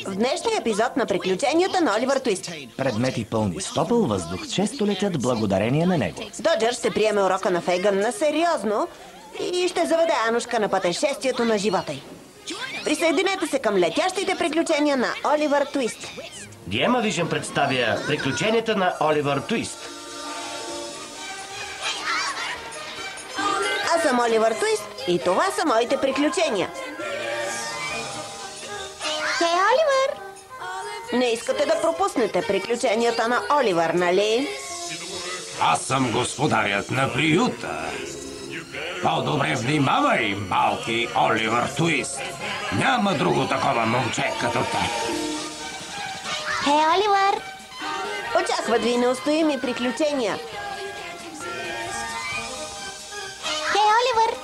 В днешния епизод на приключенията на Оливър Твист. Предмети пълни с топъл въздух често летят благодарение на него. Доджер ще приеме урока на Фейгън на сериозно и ще заведе Анушка на пътешествието на живота й. Присъединете се към летящите приключения на Оливър Твист. Диема Вижън представя приключенията на Оливър Твист. Аз съм Оливър Твист и това са моите приключения. Хей, Оливър! Не искате да пропуснете приключенията на Оливър, нали? Аз съм господарят на приюта. По-добре внимавай, малки Оливър Твист. Няма друго такова момче като те. Хей, Оливър! Очакват ви неустоими приключения. Хей, Оливър!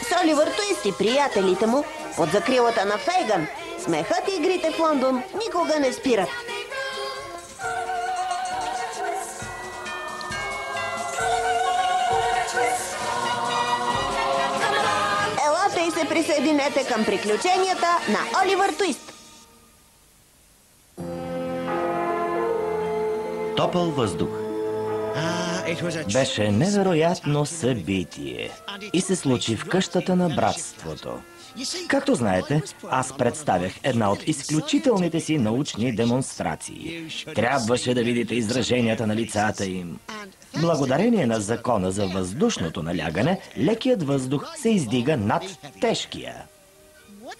С Оливър Твист и приятелите му под закрилата на Фейгън смехът и игрите в Лондон никога не спират. Елате и се присъединете към приключенията на Оливър Твист. Топъл въздух. Беше невероятно събитие и се случи в къщата на братството. Както знаете, аз представях една от изключителните си научни демонстрации. Трябваше да видите израженията на лицата им. Благодарение на закона за въздушното налягане, лекият въздух се издига над тежкия.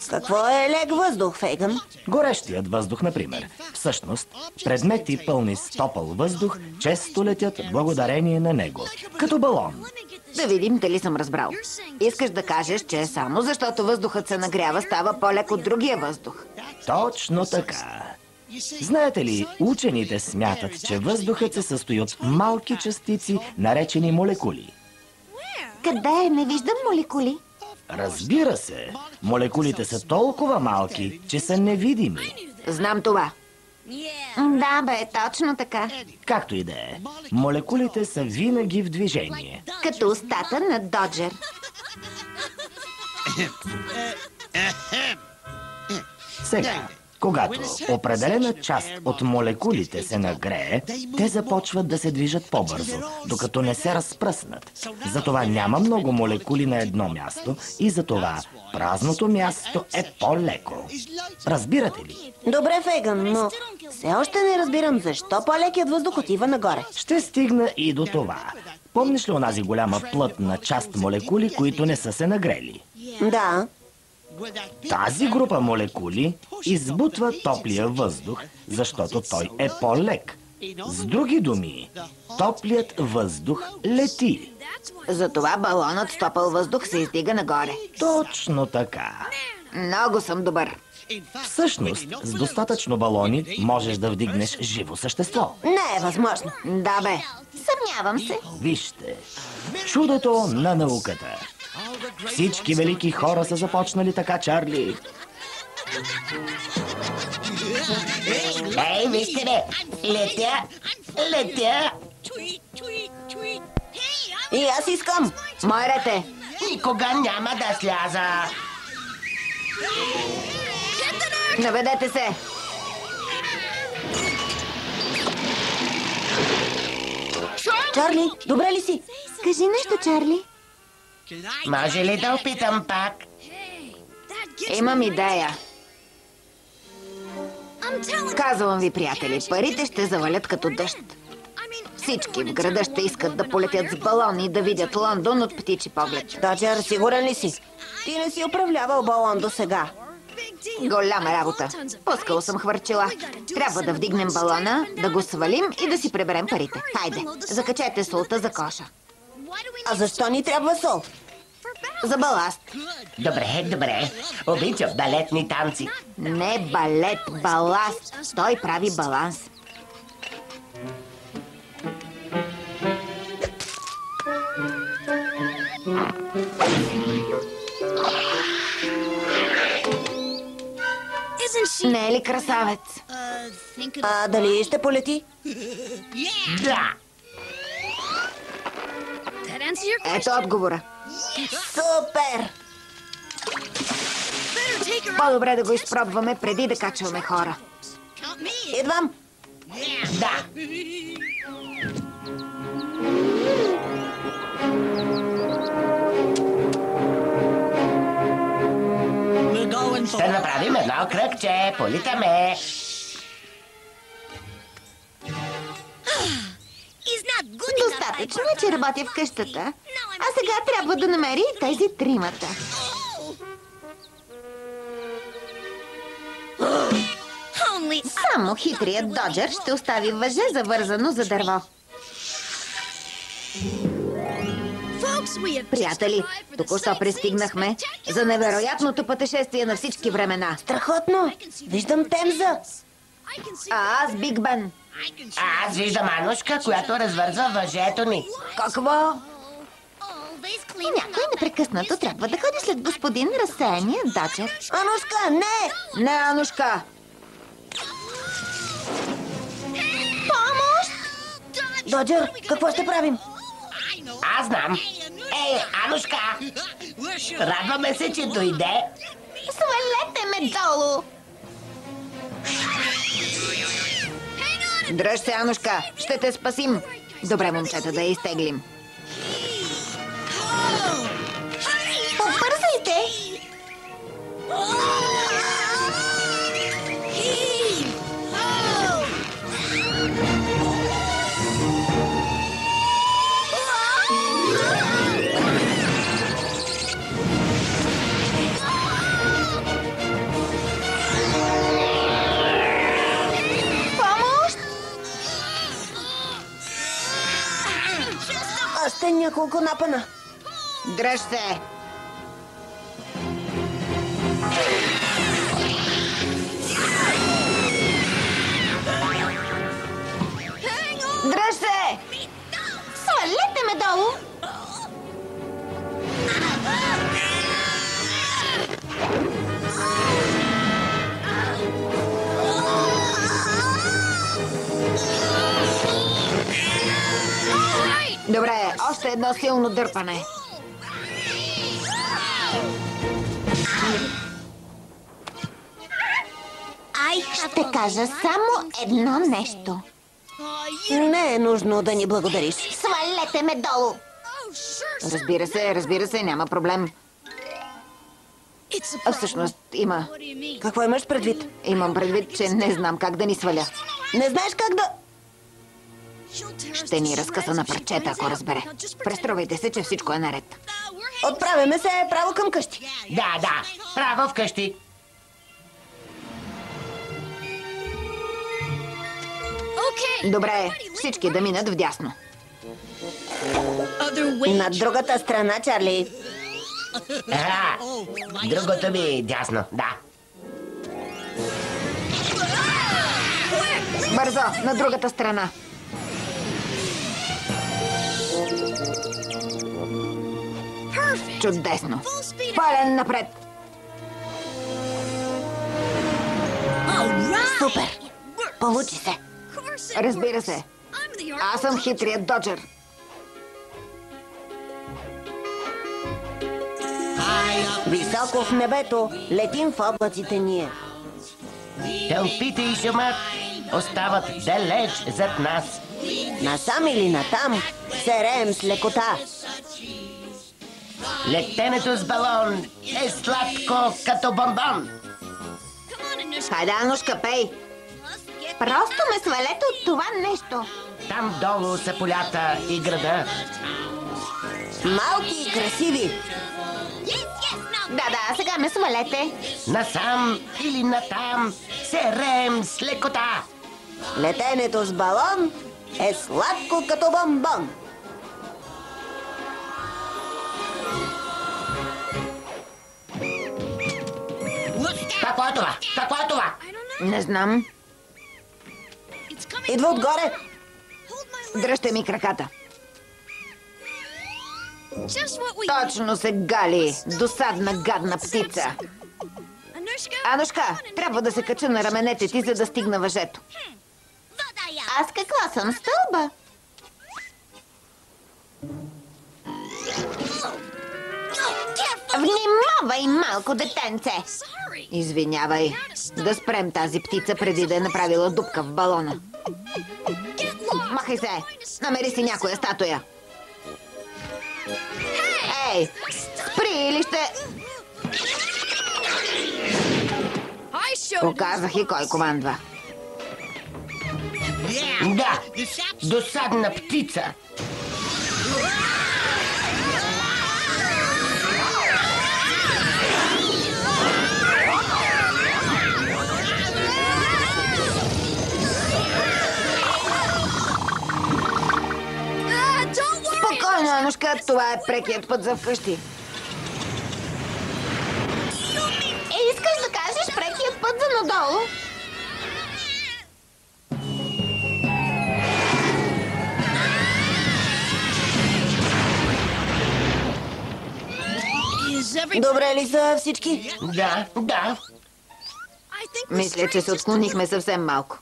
Какво е лек въздух, Фейгън? Горещият въздух, например. Всъщност, предмети пълни с топъл въздух често летят благодарение на него. Като балон. Да видим дали съм разбрал. Искаш да кажеш, че само защото въздухът се нагрява, става по-лек от другия въздух. Точно така. Знаете ли, учените смятат, че въздухът се състои от малки частици, наречени молекули. Къде? Не виждам молекули. Разбира се, молекулите са толкова малки, че са невидими. Знам това. Да, бе, точно така. Както и да е, молекулите са винаги в движение. Като устата на Доджер. Сега, когато определена част от молекулите се нагрее, те започват да се движат по-бързо, докато не се разпръснат. Затова няма много молекули на едно място и затова празното място е по-леко. Разбирате ли? Добре, Фейгън, но все още не разбирам защо по-лекият въздух отива нагоре. Ще стигна и до това. Помниш ли онази голяма плътна част молекули, които не са се нагрели? Да. Тази група молекули избутва топлия въздух, защото той е по-лек. С други думи, топлият въздух лети. Затова балонът с топъл въздух се издига нагоре. Точно така. Много съм добър. Всъщност, с достатъчно балони можеш да вдигнеш живо същество. Не е възможно. Да, бе. Съмнявам се. Вижте, чудото на науката. Всички велики хора са започнали така, Чарли. Ей, вижте ме! Летя! Летя! И аз искам. Мой ред е. Никога няма да сляза! Наведете се. Чарли, добре ли си? Кажи нещо, Чарли. Може ли да опитам пак? Имам идея. Казвам ви, приятели, парите ще завалят като дъжд. Всички в града ще искат да полетят с балон и да видят Лондон от птичи поглед. Доджер, сигурен ли си? Ти не си управлявал балон до сега. Голяма работа. Пускал съм хвърчила. Трябва да вдигнем балона, да го свалим и да си приберем парите. Хайде, закачете солта за коша. А защо ни трябва сол? За баласт. Добре, добре. Обичам балетни танци. Не балет, баласт. Той прави баланс. Не е ли красавец? Дали ще полети? Да! Ето отговора. Супер! По-добре да го изпробваме преди да качваме хора. Идвам. Да. Ще направим едно кръгче. Политаме. Достатъчно е, че работя в къщата. А сега трябва да намери и тези тримата. Само хитрият Доджер ще остави въже завързано за дърво. Приятели, току-що пристигнахме за невероятното пътешествие на всички времена. Страхотно. Виждам Темза. А аз Биг Бен. Аз виждам Анушка, която развързва въжето ни. Какво? Някой непрекъснато трябва да ходи след господин разсеяния Доджер. Анушка, не! Не, Анушка! Помощ! Доджер, какво ще правим? Аз знам. Ей, Анушка! Радваме се, че дойде. Свалете ме долу! Дръж се, Анушка! Ще те спасим! Добре, момчета, да я изтеглим. Побързайте! Още няколко напъна. Дръж се! Дръж се! Свалете ме долу! Добре, още едно силно дърпане. Ще кажа само едно нещо. Не е нужно да ни благодариш. Свалете ме долу! Разбира се, няма проблем. А всъщност има. Какво имаш предвид? Имам предвид, че не знам как да ни сваля. Не знаеш как да... Ще ни разкъса на парчета, ако разбере. Преструвайте се, че всичко е наред. Отправяме се право към къщи. Да, право вкъщи. Добре, всички да минат вдясно. На другата страна, Чарли. Другото ми дясно, да. Бързо, на другата страна. Чудесно. Пълен напред. Супер. Получи се. Разбира се. Аз съм хитрият Доджер. Високо в небето летим в облаците ние. Тълпите и шумът остават далеч зад нас. Насам или натам сереем с лекота. Летенето с балон е сладко като бомбон. Хайде, Анушка, пей. Просто ме свалете от това нещо. Там долу са полята и града. Малки и красиви. Да, сега ме свалете. Насам или натам се реем с лекота. Летенето с балон е сладко като бомбон. Какво е това? Какво е това? Не знам. Идва отгоре. Дръжте ми краката. Точно се гали. Досадна, гадна птица. Анушка, трябва да се кача на раменете ти, за да стигна въжето. Аз каква съм? Стълба? Внимавай, малко детенце! Извинявай. Да спрем тази птица преди да е направила дупка в балона. Махай се! Намери си някоя статуя. Ей! Спри или ще... Показах и кой командва. Да, досадна птица. Спокойно, Анушка, това е прекият път за вкъщи. Искаш да кажеш прекият път за надолу? Добре ли са всички? Да, да. Мисля, че се отклонихме съвсем малко.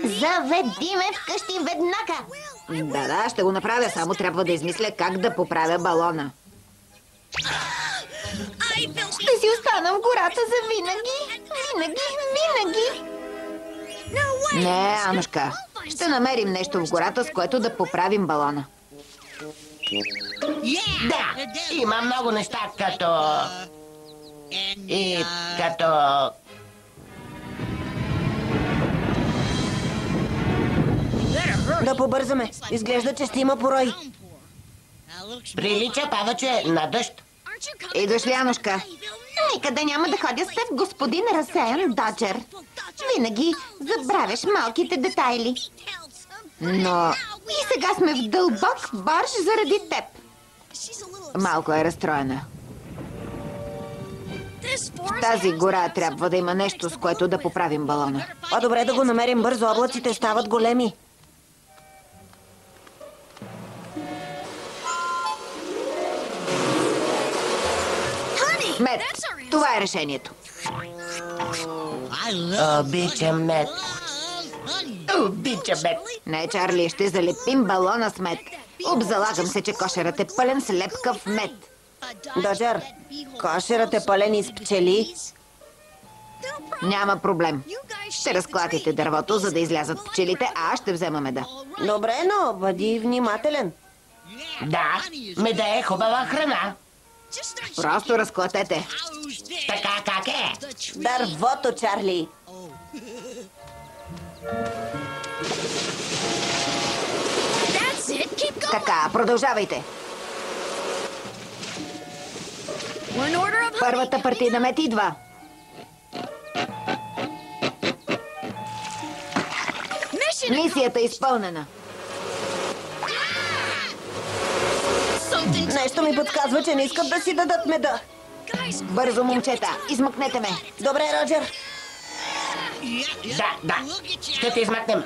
Заведи ме вкъщи веднага! Да, ще го направя, само трябва да измисля как да поправя балона. Ще си остана в гората за винаги. Винаги. Не, Анушка. Ще намерим нещо в гората, с което да поправим балона. Да, има много неща като... И като... Да побързаме. Изглежда, че ще има порой. Прилича повече на дъжд. Идваш ли, Анушка? Никъде няма да ходя с теб, господин разсеян Доджер. Винаги забравяш малките детайли. Но и сега сме в дълбок борщ заради теб. Малко е разстроена. В тази гора трябва да има нещо, с което да поправим балона. По-добре да го намерим бързо, облаците стават големи. Мед, това е решението. Обичам мед. Обичам мед. Не, Чарли, ще залепим балона с мед. Обзалагам се, че кошерът е пълен с лепкав мед. Доджер, кошерът е пълен из пчели. Няма проблем. Ще разклатите дървото, за да излязат пчелите, а аз ще взема меда. Добре, но бъди внимателен. Да, меда е хубава храна. Просто разклатете. Така как е? Дървото, Чарли. Така, продължавайте. Първата партия на мед идва. Мисията е изпълнена. Нещо ми подсказва, че не искат да си дадат меда. Бързо, момчета, измъкнете ме. Добре, Роджер. Да. Ще те измъкнем.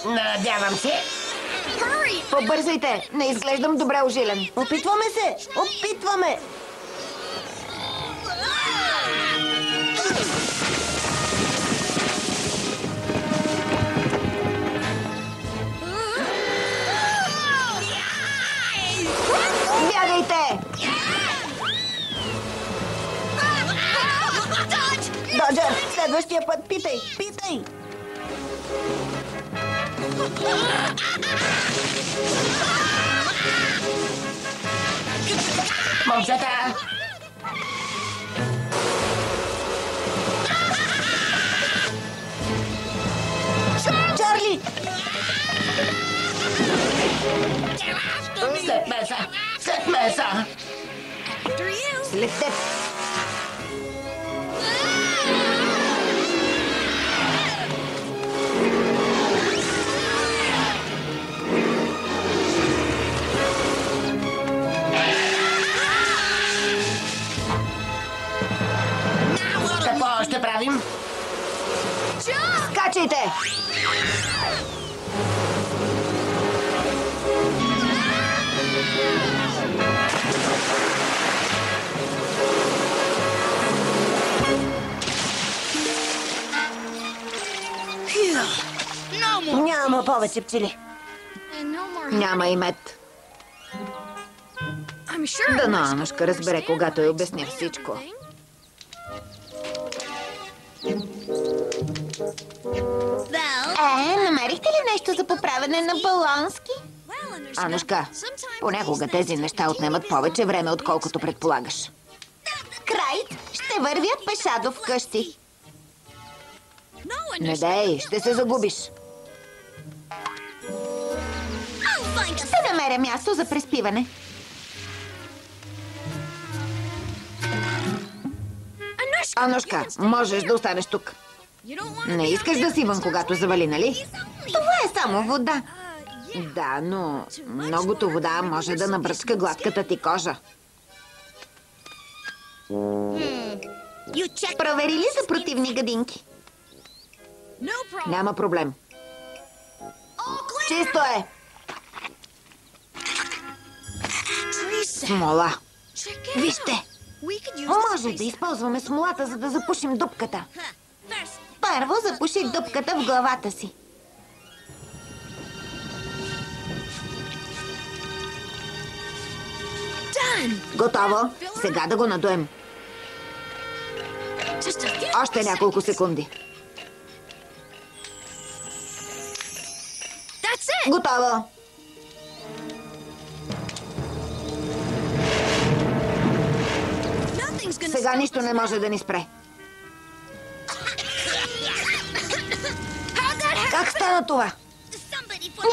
Надявам се. Побързайте, не изглеждам добре ожилен. Опитваме се! Опитваме! Бягайте! Доджер, следващия път питай! Момчета! Чарли! След меса! След теб. Какво ще правим? Скачайте! Няма повече пчели. Няма и мед. Дано Анушка разбере, когато й обясня всичко. Намерихте ли нещо за поправяне на балонски? Анушка, понякога тези неща отнемат повече време, отколкото предполагаш. Крайт, ще вървя пеша до вкъщи. Не дей, ще се загубиш. Ще намеря място за преспиване. Анушка, можеш да останеш тук. Не искаш да си вън, когато завали, нали? Това е само вода. Да, но многото вода може да набръчка гладката ти кожа. Провери ли за противни гадинки? Няма проблем. Чисто е. Смола. Вижте. Може да използваме смолата, за да запушим дупката. Първо запуши дупката в главата си. Готово. Сега да го надуем. Още няколко секунди. Готово. Сега нищо не може да ни спре. Как стана това?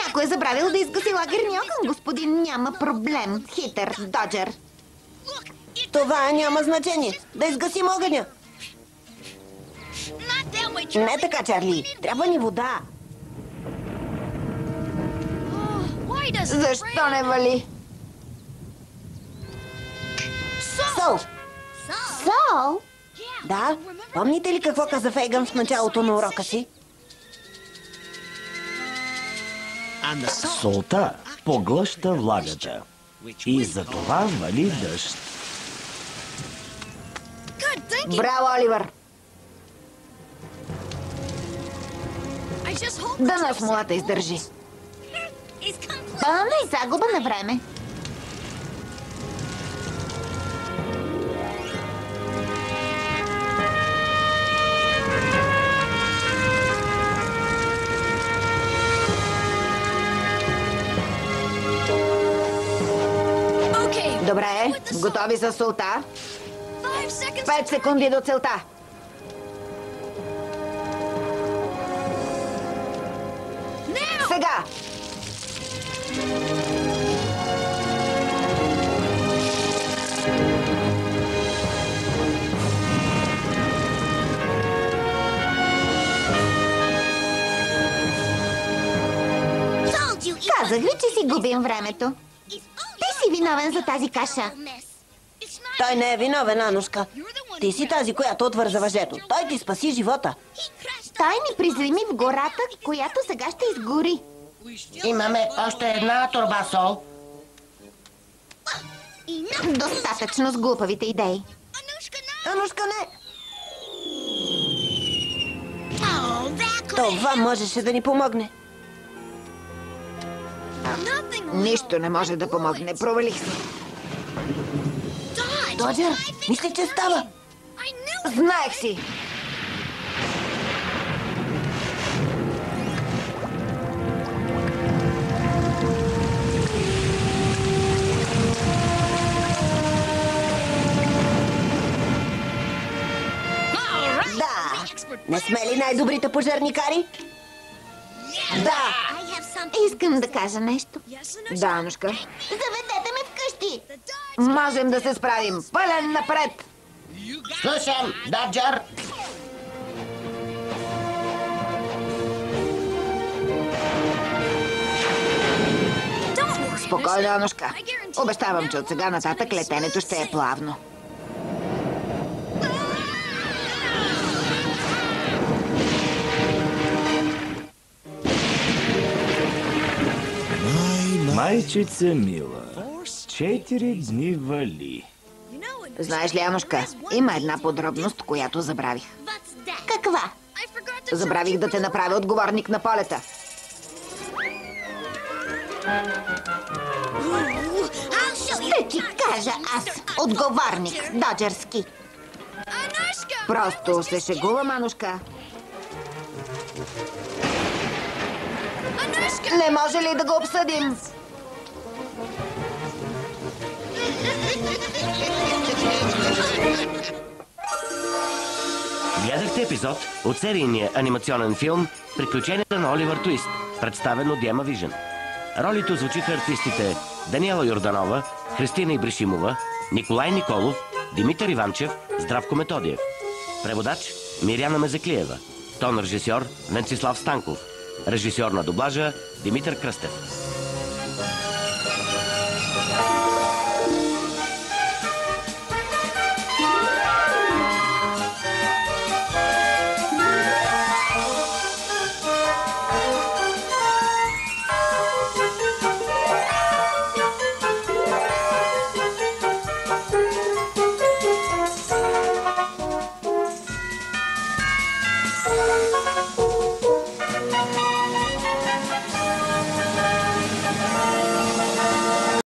Някой е забравил да изгаси лагерния огън, господин. Няма проблем. Хитър, Доджер. Това няма значение. Да изгасим огъня. Не така, Чарли. Трябва ни вода. Защо не вали? Сол. Сол? Да. Помните ли какво каза Фейгън в началото на урока си? Солта поглъща влагата и за това вали дъжд. Браво, Оливър. Дано смолата издържи. Пълна и загуба на време. Добре, готови за солта? 5 секунди до целта. Сега! Казах ви, че си губим времето. Ти си виновен за тази каша. Той не е виновен, Анушка. Ти си тази, която отвърза въжето. Той ти спаси живота. Той ни приземи в гората, която сега ще изгори. Имаме още една торба сол. Достатъчно с глупавите идеи. Анушка, не! Това можеше да ни помогне. Нищо не може да помогне. Провалих се. Доджер, мислих, че става. Знаех си. Да! Не сме ли най-добрите пожарникари? Да! Искам да кажа нещо. Да, Анушка. Заведете ме вкъщи. Можем да се справим. Пълен напред. Слушам, Доджер. Спокойно, Анушка. Обещавам, че от сега нататък летенето ще е плавно. Майчица мила, 4 дни вали. Знаеш ли, Анушка, има една подробност, която забравих. Каква? Забравих да те направя отговорник на полета. Ще Да ти кажа аз, отговарник, доджерски. Просто се шегувам, Анушка. Не може ли да го обсъдим? Гледахте епизод от серийния анимационен филм «Приключенията на Оливър Твист», представен от Диема Вижен. Ролите озвучиха артистите Даниела Йорданова, Христина Ибришимова, Николай Николов, Димитър Иванчев, Здравко Методиев. Преводач Миряна Мезеклиева. Тон режисьор Венцислав Станков. Режисьор на дублажа Димитър Кръстев.